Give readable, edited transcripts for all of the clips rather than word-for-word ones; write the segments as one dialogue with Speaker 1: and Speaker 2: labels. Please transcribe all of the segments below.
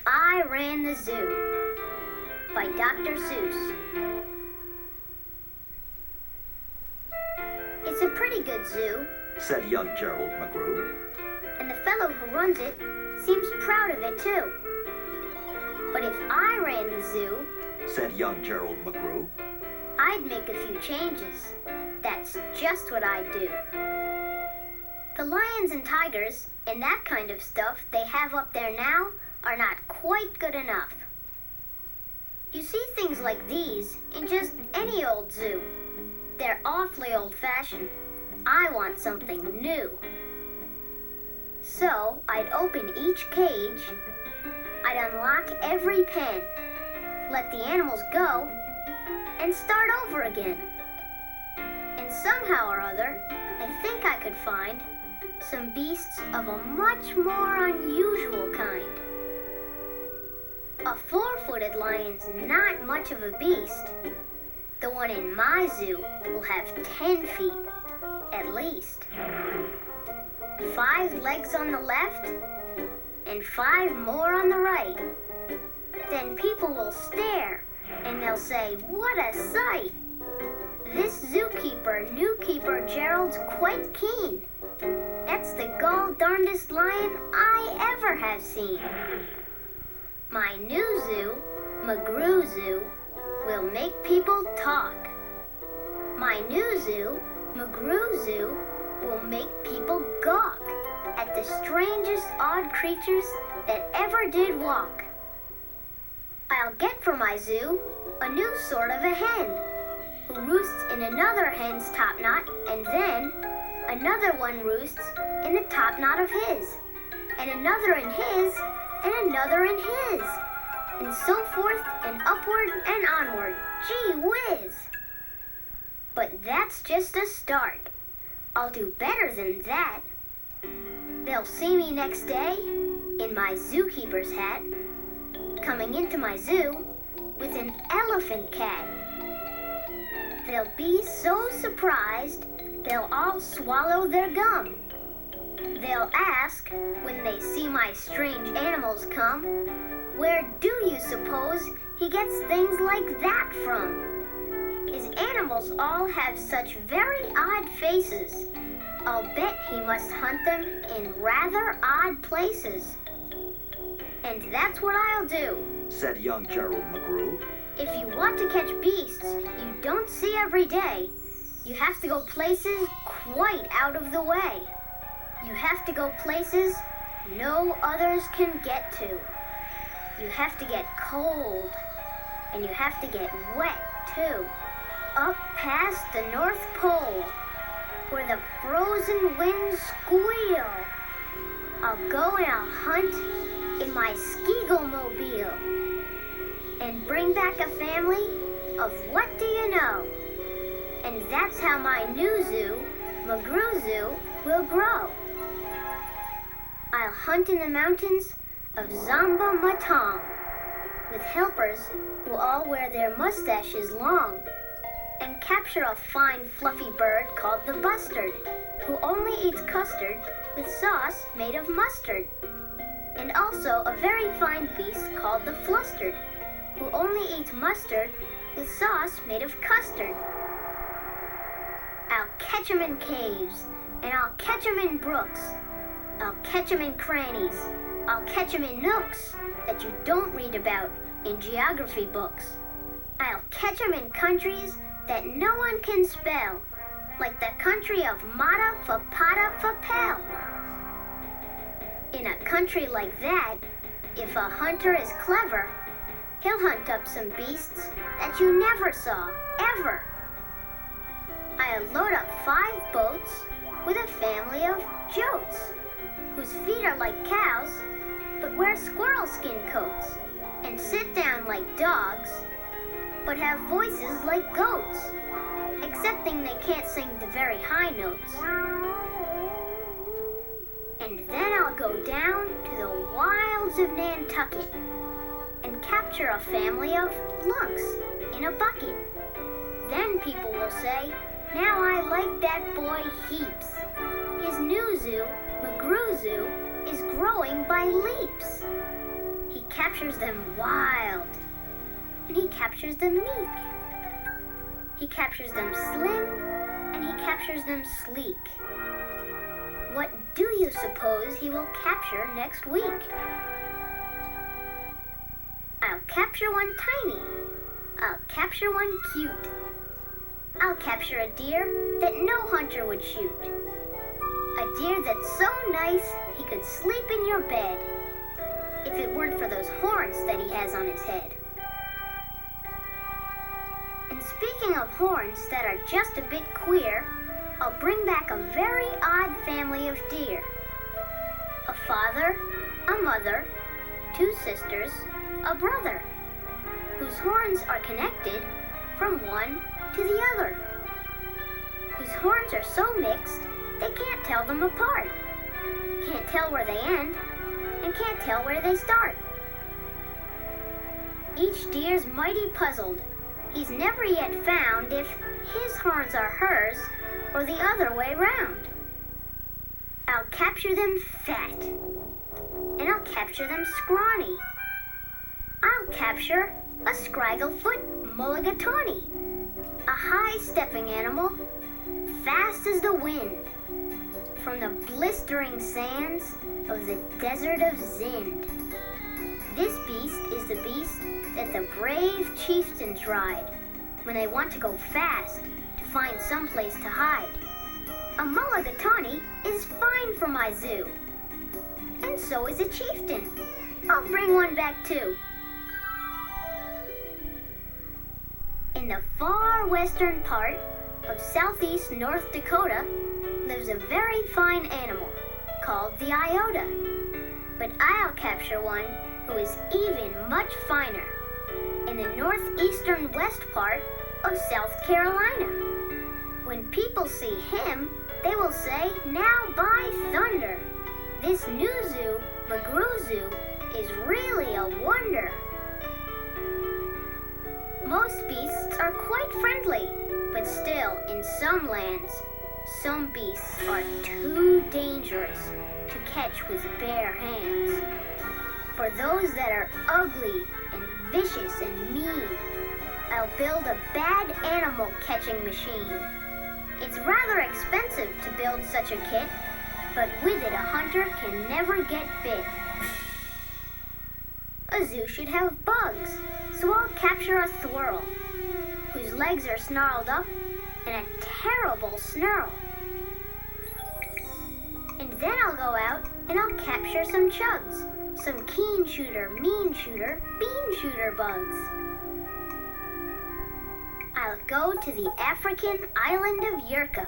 Speaker 1: I Ran the Zoo by Dr. Seuss. It's a pretty good zoo,
Speaker 2: said young Gerald McGrew.
Speaker 1: And the fellow who runs it seems proud of it too. But if I ran the zoo,
Speaker 2: said young Gerald McGrew,
Speaker 1: I'd make a few changes. That's just what I'd do. The lions and tigers and that kind of stuff they have up there now are not quite good enough. You see things like these in just any old zoo. They're awfully old-fashioned. I want something new. So I'd open each cage, I'd unlock every pen, let the animals go, and start over again. And somehow or other, I think I could find some beasts of a much more unusual kind. A four-footed lion's not much of a beast. The one in my zoo will have 10 feet, at least. 5 legs on the left, and 5 more on the right. Then people will stare, and they'll say, "What a sight! This zookeeper, Newkeeper Gerald's quite keen. That's the gall-darndest lion I ever have seen." My new zoo, McGrew Zoo, will make people talk. My new zoo, McGrew Zoo, will make people gawk at the strangest odd creatures that ever did walk. I'll get for my zoo a new sort of a hen, who roosts in another hen's topknot, and then another one roosts in the topknot of his, and another in his, and another in his, and so forth and upward and onward. Gee whiz! But that's just a start. I'll do better than that. They'll see me next day in my zookeeper's hat, coming into my zoo with an elephant cat. They'll be so surprised, they'll all swallow their gum. They'll ask, when they see my strange animals come, where do you suppose he gets things like that from? His animals all have such very odd faces. I'll bet he must hunt them in rather odd places. And that's what I'll do,
Speaker 2: said young Gerald McGrew.
Speaker 1: If you want to catch beasts you don't see every day, you have to go places quite out of the way. You have to go places no others can get to. You have to get cold, and you have to get wet too. Up past the North Pole, where the frozen winds squeal. I'll go and I'll hunt in my Skeagol-mobile and bring back a family of what do you know? And that's how my new zoo, McGrew Zoo, will grow. I'll hunt in the mountains of Zamba Matong with helpers who all wear their mustaches long, and capture a fine fluffy bird called the bustard, who only eats custard with sauce made of mustard, and also a very fine beast called the flustered, who only eats mustard with sauce made of custard. I'll catch 'em in caves, and I'll catch 'em in brooks. I'll catch 'em in crannies. I'll catch 'em in nooks that you don't read about in geography books. I'll catch 'em in countries that no one can spell, like the country of Mata Fapata Fapel. In a country like that, if a hunter is clever, he'll hunt up some beasts that you never saw, ever. I'll load up 5 boats with a family of jotes, whose feet are like cows, but wear squirrel skin coats, and sit down like dogs, but have voices like goats, excepting they can't sing the very high notes. And then I'll go down to the wilds of Nantucket and capture a family of lunks in a bucket. Then people will say, "Now I like that boy heaps. His new zoo, McGrew Zoo, is growing by leaps. He captures them wild, and he captures them meek. He captures them slim, and he captures them sleek. What do you suppose he will capture next week? I'll capture one tiny. I'll capture one cute. I'll capture a deer that no hunter would shoot. A deer that's so nice he could sleep in your bed if it weren't for those horns that he has on his head. And speaking of horns that are just a bit queer, I'll bring back a very odd family of deer. A father, a mother, 2 sisters, a brother, whose horns are connected from one to the other, whose horns are so mixed they can't tell them apart, can't tell where they end, and can't tell where they start. Each deer's mighty puzzled. He's never yet found if his horns are hers or the other way round. I'll capture them fat, and I'll capture them scrawny. I'll capture a scragglefoot mulligatawny, a high-stepping animal, fast as the wind, from the blistering sands of the desert of Zend. This beast is the beast that the brave chieftains ride when they want to go fast to find some place to hide. A mulligatawny is fine for my zoo, and so is a chieftain. I'll bring one back too. In the far western part of southeast North Dakota lives a very fine animal called the iota. But I'll capture one who is even much finer in the northeastern west part of South Carolina. When people see him, they will say, "Now by thunder, this new zoo, McGrew Zoo, is really a wonder." Most beasts are quite friendly, but still, in some lands, some beasts are too dangerous to catch with bare hands. For those that are ugly and vicious and mean, I'll build a bad animal catching machine. It's rather expensive to build such a kit, but with it a hunter can never get bit. A zoo should have bugs, so I'll capture a squirrel, whose legs are snarled up in a terrible snarl. And then I'll go out and I'll capture some chugs, some keen shooter, mean shooter, bean shooter bugs. I'll go to the African island of Yurka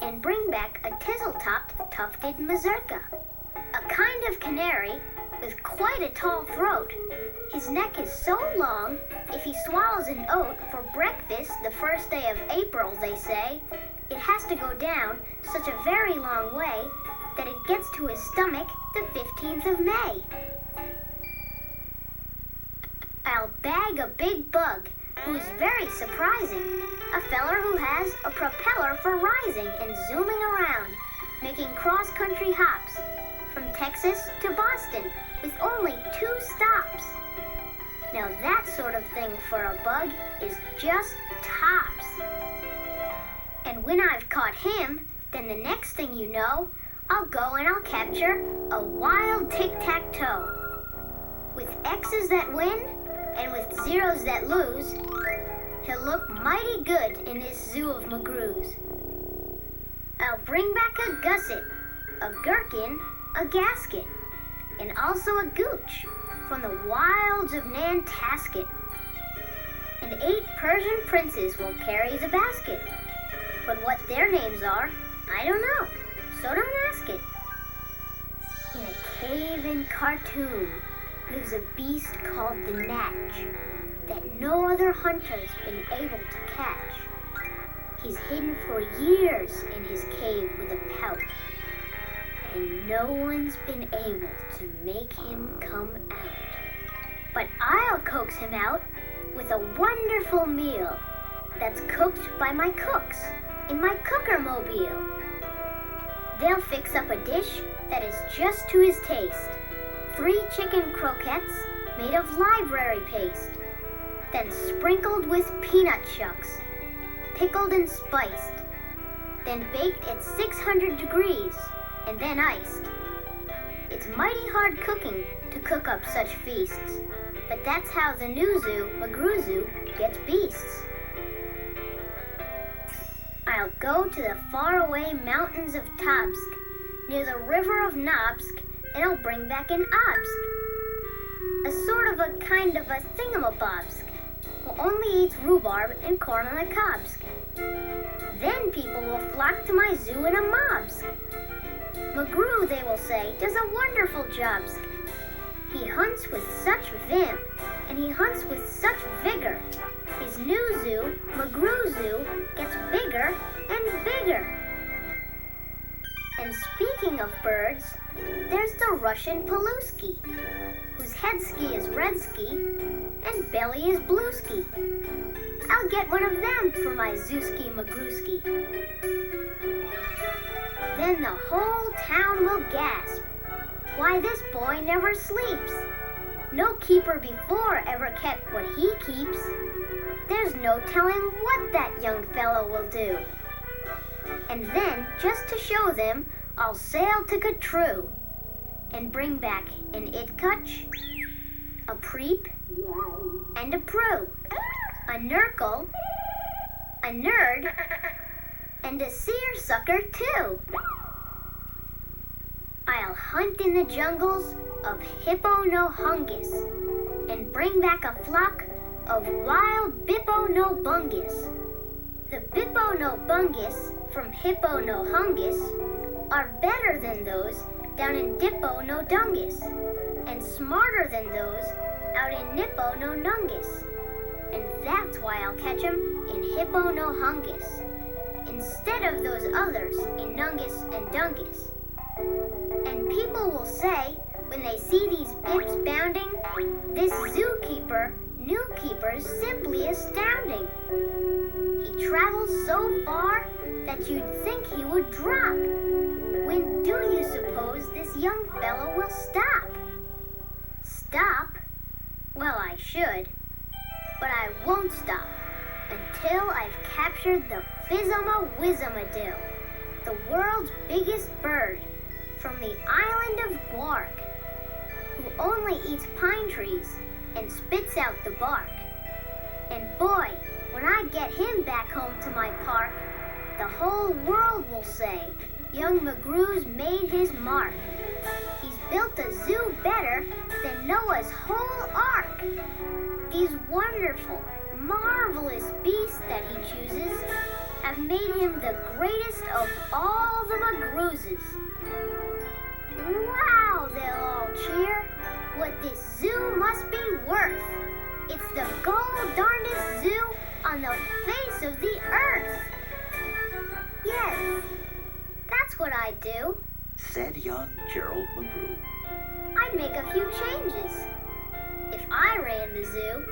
Speaker 1: and bring back a tizzle-topped tufted mazurka, a kind of canary with quite a tall throat. His neck is so long, if he swallows an oat for breakfast the first day of April, they say, it has to go down such a very long way that it gets to his stomach the 15th of May. I'll bag a big bug who is very surprising, a feller who has a propeller for rising and zooming around, making cross-country hops from Texas to Boston with only 2 stops. Now that sort of thing for a bug is just tops. And when I've caught him, then the next thing you know, I'll go and I'll capture a wild tic-tac-toe. With X's that win and with zeros that lose, he'll look mighty good in this zoo of McGrews. I'll bring back a gusset, a gherkin, a gasket, and also a gooch from the wilds of Nantasket. And 8 Persian princes will carry the basket. But what their names are, I don't know, so don't ask it. In a cave in Khartoum lives a beast called the Natch that no other hunter's been able to catch. He's hidden for years in his cave with a pout, and no one's been able to make him come out. But I'll coax him out with a wonderful meal that's cooked by my cooks in my cooker-mobile. They'll fix up a dish that is just to his taste. 3 chicken croquettes made of library paste, then sprinkled with peanut shucks, pickled and spiced, then baked at 600 degrees, and then iced. It's mighty hard cooking to cook up such feasts, but that's how the new zoo, McGrew Zoo, gets beasts. I'll go to the faraway mountains of Tobsk, near the river of Nobsk, and I'll bring back an Obsk, a sort of a kind of a thingamabobsk, who only eats rhubarb and corn on the cobsk. Then people will flock to my zoo in a mobsk. McGrew, they will say, does a wonderful jobsk. He hunts with such vim, and he hunts with such vigor. His new zoo, McGrew Zoo, gets bigger and bigger. And speaking of birds, there's the Russian Paluski, whose head ski is red ski and belly is blue ski. I'll get one of them for my Zooski McGrewski. Then the whole town will gasp. Why, this boy never sleeps. No keeper before ever kept what he keeps. There's no telling what that young fellow will do. And then, just to show them, I'll sail to Katroo and bring back an Itkutch, a Preep, and a Prue, a Nurgle, a Nerd, and a Seersucker too. I'll hunt in the jungles of Hippo-no-Hungus and bring back a flock of wild Bippo-no-Bungus. The Bippo-no-Bungus from Hippo-no-Hungus are better than those down in Dippo-no-Dungus and smarter than those out in Nippo-no-Nungus. And that's why I'll catch 'em in Hippo-no-Hungus instead of those others in Nungus and Dungus. And people will say, when they see these bips bounding, this zookeeper, new keeper's simply astounding. He travels so far that you'd think he would drop. When do you suppose this young fellow will stop? Stop? Well, I should, but I won't stop until I've captured the Fizz-a-ma-Whizz-a-ma-doo, the world's biggest bird, from the island of Gwark, who only eats pine trees and spits out the bark. And boy, when I get him back home to my park, the whole world will say, young McGrew's made his mark. He's built a zoo better than Noah's whole ark. These wonderful, marvelous beasts that he chooses have made him the greatest of all the McGrewses. Wow, they'll all cheer. What this zoo must be worth. It's the gold-darndest zoo on the face of the earth. Yes, that's what I'd do.
Speaker 2: Said young Gerald McGrew.
Speaker 1: I'd make a few changes. If I ran the zoo,